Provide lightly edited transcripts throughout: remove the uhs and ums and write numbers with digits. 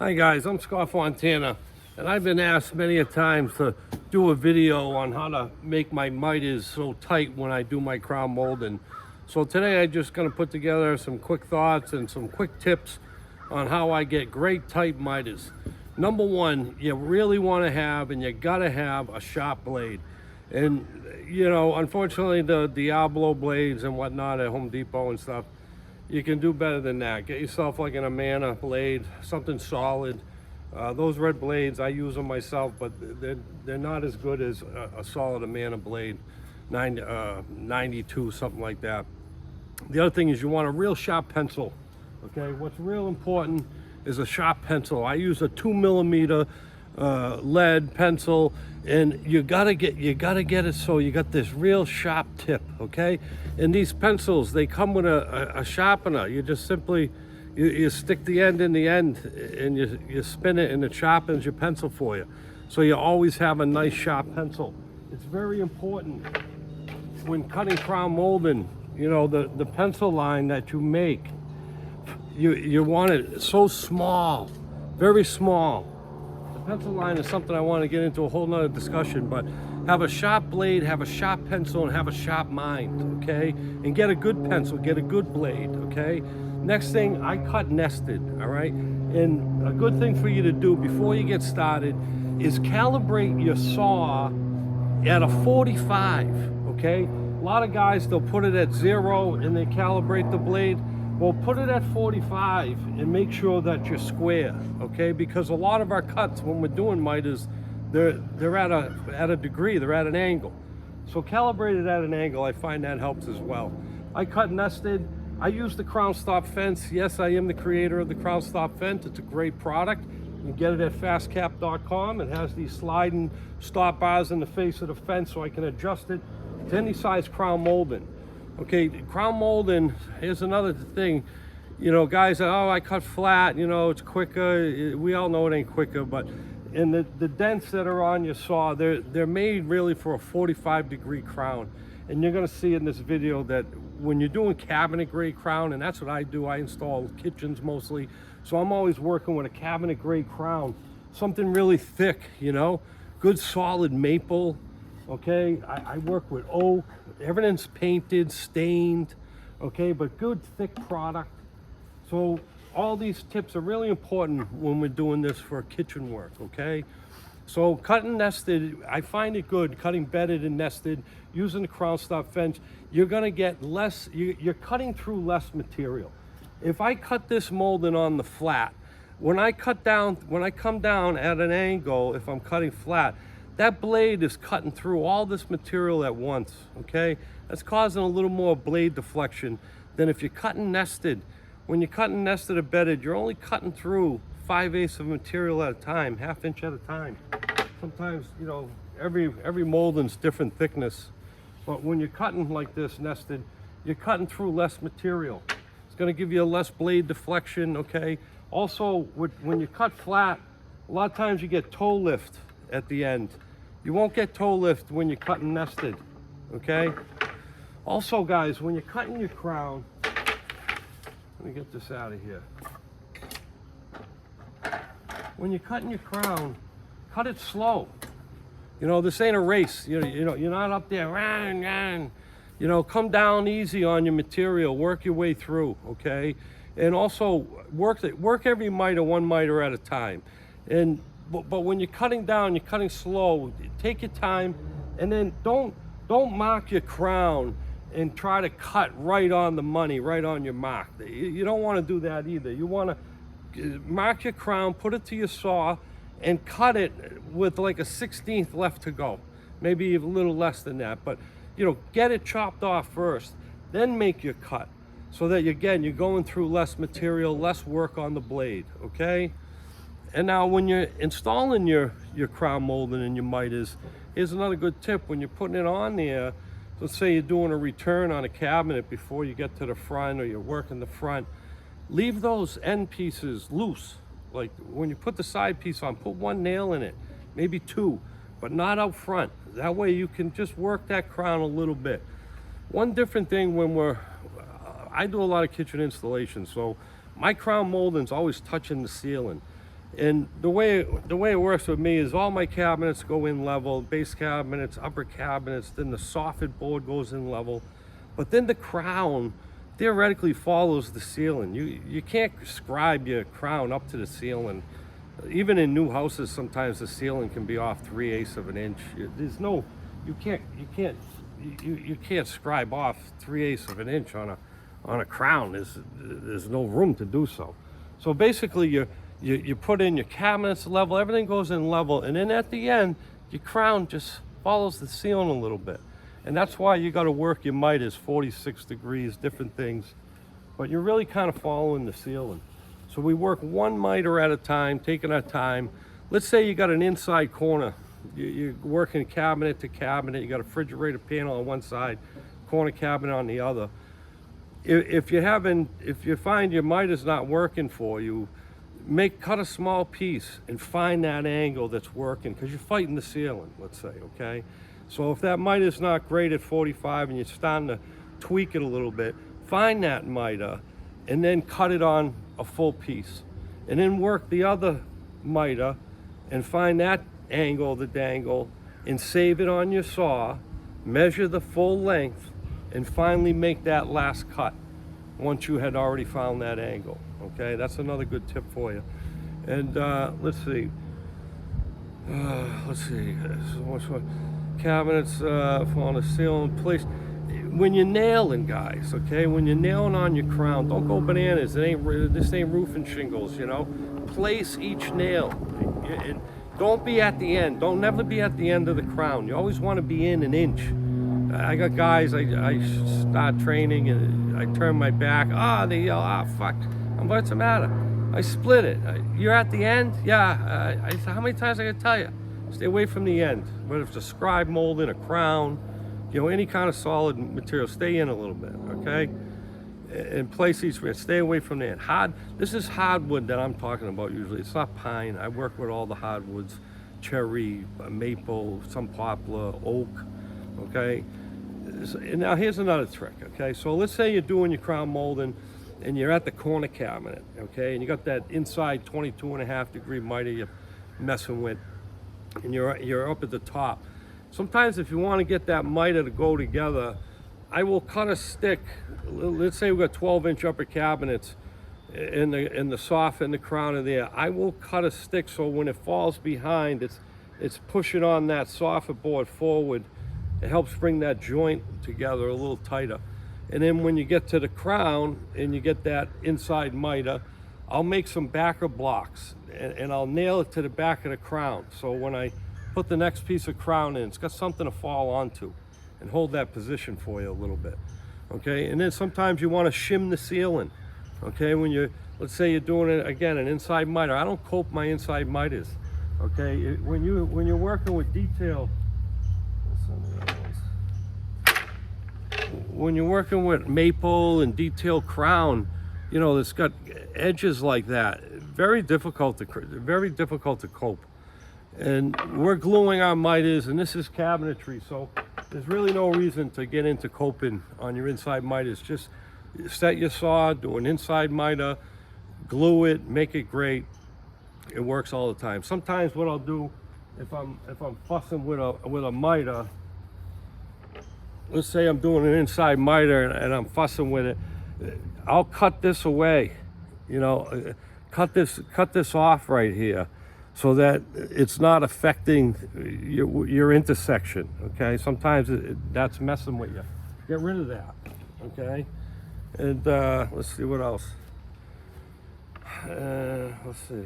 Hi guys, I'm Scott Fontana, and I've been asked many a times to do a video on how to make my miters so tight when I do my crown molding. So today I'm just going to put together some quick thoughts and some quick tips on how I get great tight miters. Number one, you really want to have, and you got to have, a sharp blade. And you know, unfortunately, the Diablo blades and whatnot at Home Depot and stuff, you can do better than that. Get yourself like an Amana blade, something solid. Those red blades, I use them myself, but they're not as good as a solid Amana blade, 92, something like that. The other thing is you want a real sharp pencil. Okay, what's real important is a sharp pencil. I use a 2mm lead pencil, and you gotta get it so you got this real sharp tip. Okay, and these pencils, they come with a sharpener. You just simply you stick the end in the end, and you spin it, and it sharpens your pencil for you, so you always have a nice sharp pencil. It's very important when cutting crown molding. You know, the pencil line that you make, you want it so small, very small. Pencil line is something I want to get into a whole nother discussion, but have a sharp blade, have a sharp pencil, and have a sharp mind, okay? And get a good pencil, get a good blade, okay? Next thing, I cut nested, all right? And a good thing for you to do before you get started is calibrate your saw at a 45, okay? A lot of guys, they'll put it at 0 and they calibrate the blade. Well, put it at 45 and make sure that you're square, okay? Because a lot of our cuts when we're doing miters, they're at a degree, they're at an angle. So calibrate it at an angle. I find that helps as well. I cut nested. I use the Crown Stop fence. Yes, I am the creator of the Crown Stop fence. It's a great product. You can get it at fastcap.com. It has these sliding stop bars in the face of the fence, so I can adjust it to any size crown molding. Okay, crown molding, here's another thing. You know, guys, oh, I cut flat, you know, it's quicker. We all know it ain't quicker, but in the dents that are on your saw, they're made really for a 45-degree crown. And you're gonna see in this video that when you're doing cabinet grade crown, and that's what I do, I install kitchens mostly, so I'm always working with a cabinet grade crown, something really thick, you know, good solid maple. Okay, I work with oak. Everything's painted, stained, okay, but good thick product. So all these tips are really important when we're doing this for kitchen work, okay? So cutting nested, I find it good, cutting bedded and nested, using the Crown Stop fence, you're gonna get less, you're cutting through less material. If I cut this molding on the flat, when I come down at an angle, if I'm cutting flat, that blade is cutting through all this material at once, okay? That's causing a little more blade deflection than if you're cutting nested. When you're cutting nested or bedded, you're only cutting through 5/8 of material at a time, 1/2 inch at a time. Sometimes, you know, every molding's different thickness. But when you're cutting like this nested, you're cutting through less material. It's gonna give you a less blade deflection, okay? Also, when you cut flat, a lot of times you get toe lift at the end. You won't get toe lift when you're cutting nested, okay? Also, guys, when you're cutting your crown, let me get this out of here. When you're cutting your crown, cut it slow. You know, this ain't a race. You know, you're not up there, run. You know, come down easy on your material, work your way through, okay? And also work every miter, one miter at a time. But when you're cutting down, you're cutting slow. Take your time, and then don't mark your crown and try to cut right on the money, right on your mark. You don't want to do that either. You want to mark your crown, put it to your saw, and cut it with like a 1/16 left to go. Maybe a little less than that, but you know, get it chopped off first, then make your cut, so that again, you're going through less material, less work on the blade, okay? And now when you're installing your crown molding and your miters, here's another good tip. When you're putting it on there, let's say you're doing a return on a cabinet before you get to the front, or you're working the front, leave those end pieces loose. Like when you put the side piece on, put one nail in it, maybe two, but not out front. That way you can just work that crown a little bit. One different thing when I do a lot of kitchen installations, so my crown molding's always touching the ceiling. And the way it works with me is all my cabinets go in level, base cabinets, upper cabinets, then the soffit board goes in level. But then the crown theoretically follows the ceiling. You can't scribe your crown up to the ceiling. Even in new houses, sometimes the ceiling can be off 3/8 of an inch. There's no, you can't scribe off 3/8 of an inch on a crown. There's no room to do so. So basically, you put in your cabinets level, everything goes in level, and then at the end, your crown just follows the ceiling a little bit. And that's why you got to work your miters 46 degrees, different things, but you're really kind of following the ceiling. So we work one miter at a time, taking our time. Let's say you got an inside corner. You're working cabinet to cabinet. You got a refrigerator panel on one side, corner cabinet on the other. If you find your miter's not working for you, cut a small piece and find that angle that's working, because you're fighting the ceiling, let's say, okay? So if that miter's not great at 45 and you're starting to tweak it a little bit, find that miter and then cut it on a full piece. And then work the other miter and find that angle, the dangle, and save it on your saw, measure the full length, and finally make that last cut once you had already found that angle, okay? That's another good tip for you. And let's see. So what's what? Cabinets on the ceiling, place. When you're nailing, guys, okay? When you're nailing on your crown, don't go bananas. This ain't roofing shingles, you know? Place each nail. Don't be at the end. Don't never be at the end of the crown. You always want to be in an inch. I got guys, I start training and I turn my back. They yell, fuck. What's the matter? I split it. You're at the end? Yeah. How many times I gotta tell you? Stay away from the end. Whether it's a scribe molding, a crown, any kind of solid material, stay in a little bit, okay? And place each, stay away from the end. This is hardwood that I'm talking about usually. It's not pine. I work with all the hardwoods, cherry, maple, some poplar, oak, okay? And now here's another trick, okay? So let's say you're doing your crown molding and you're at the corner cabinet, okay? And you got that inside 22.5 degree miter you're messing with, and you're up at the top. Sometimes if you want to get that miter to go together, I will cut a stick. Let's say we've got 12-inch upper cabinets in the soffit and the crown are there. I will cut a stick so when it falls behind, it's pushing on that soffit board forward. It helps bring that joint together a little tighter. And then when you get to the crown and you get that inside miter, I'll make some backer blocks and I'll nail it to the back of the crown. So when I put the next piece of crown in, it's got something to fall onto and hold that position for you a little bit, okay? And then sometimes you want to shim the ceiling, okay? Let's say you're doing it, again, an inside miter. I don't cope my inside miters, okay? When you're working with detail, when you're working with maple and detailed crown, it's got edges like that. Very difficult to cope. And we're gluing our miters, and this is cabinetry, so there's really no reason to get into coping on your inside miters. Just set your saw, do an inside miter, glue it, make it great. It works all the time. Sometimes what I'll do, if I'm fussing with a miter, let's say I'm doing an inside miter and I'm fussing with it, I'll cut this away, cut this off right here so that it's not affecting your intersection, okay? Sometimes that's messing with you. Get rid of that, okay? And let's see what else. Let's see.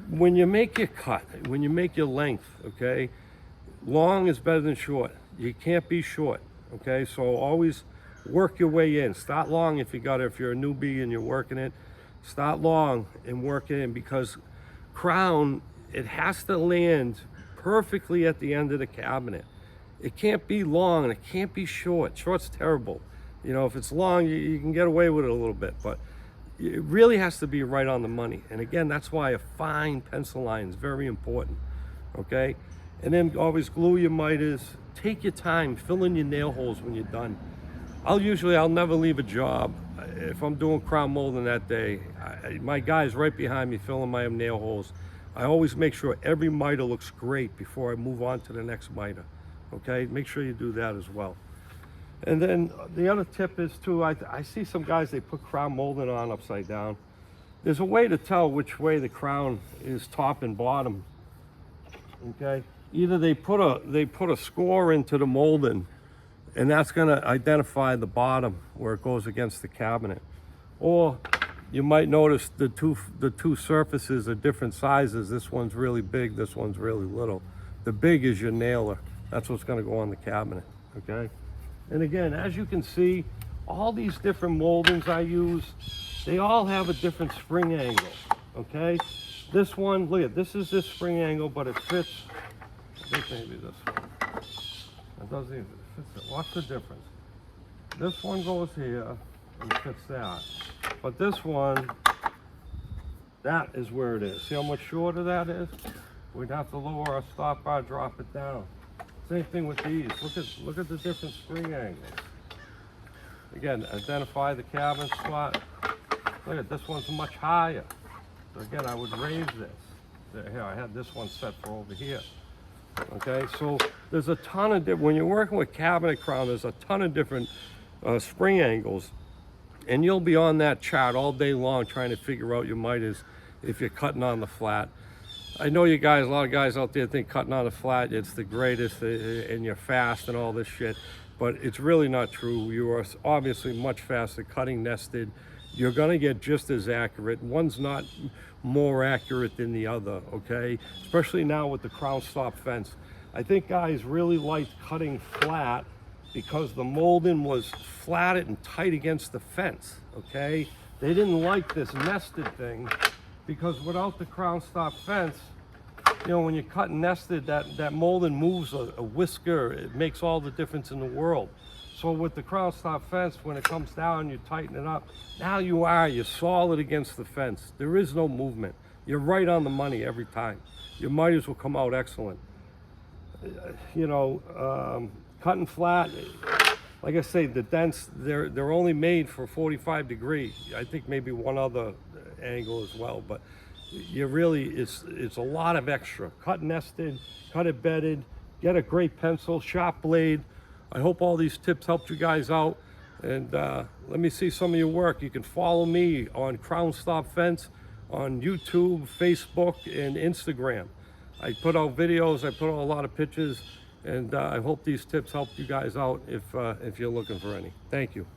When you make your cut, when you make your length, okay, long is better than short. You can't be short, okay? So always work your way in. Start long if you're a newbie and you're working it. Start long and work it in, because crown, it has to land perfectly at the end of the cabinet. It can't be long and it can't be short. Short's terrible. If it's long, you can get away with it a little bit, but it really has to be right on the money. And again, that's why a fine pencil line is very important, okay? And then always glue your miters. Take your time, fill in your nail holes when you're done. I'll never leave a job. If I'm doing crown molding that day, my guy's right behind me filling my nail holes. I always make sure every miter looks great before I move on to the next miter. Okay, make sure you do that as well. And then the other tip is too, I see some guys, they put crown molding on upside down. There's a way to tell which way the crown is top and bottom. Okay, either they put a score into the molding, and that's going to identify the bottom where it goes against the cabinet, or you might notice the two surfaces are different sizes. This one's really big, this one's really little. The big is your nailer. That's what's going to go on the cabinet. Okay, and again, as you can see, all these different moldings I use, they all have a different spring angle. Okay, this one, look at this, is this spring angle, but it fits. I think maybe this one. It doesn't even fit. What's the difference? This one goes here and fits that, but this one, that is where it is. See how much shorter that is? We'd have to lower our stop bar, drop it down. Same thing with these. Look at the different spring angles. Again, identify the cabin spot. Look at this one's much higher. So again, I would raise this. Here, I had this one set for over here. Okay, so there's a ton of different, when you're working with cabinet crown, there's a ton of different spring angles, and you'll be on that chart all day long trying to figure out your miters if you're cutting on the flat. I know you guys, a lot of guys out there think cutting on the flat, it's the greatest and you're fast and all this shit, but it's really not true. You are obviously much faster cutting nested. You're gonna get just as accurate. One's not more accurate than the other, okay? Especially now with the crown stop fence. I think guys really liked cutting flat because the molding was flatted and tight against the fence, okay? They didn't like this nested thing because without the crown stop fence, you know, when you cut nested, that molding moves a whisker. It makes all the difference in the world. So with the crown stop fence, when it comes down, you tighten it up. Now you're solid against the fence. There is no movement. You're right on the money every time. Your miters will come out excellent. You know, cutting flat, like I say, the dents, they're only made for 45 degree. I think maybe one other angle as well, but you really, it's a lot of extra. Cut nested, cut it bedded, get a great pencil, sharp blade. I hope all these tips helped you guys out, and let me see some of your work. You can follow me on Crown Stop Fence on YouTube, Facebook, and Instagram. I put out videos, I put out a lot of pictures, and I hope these tips helped you guys out if you're looking for any. Thank you.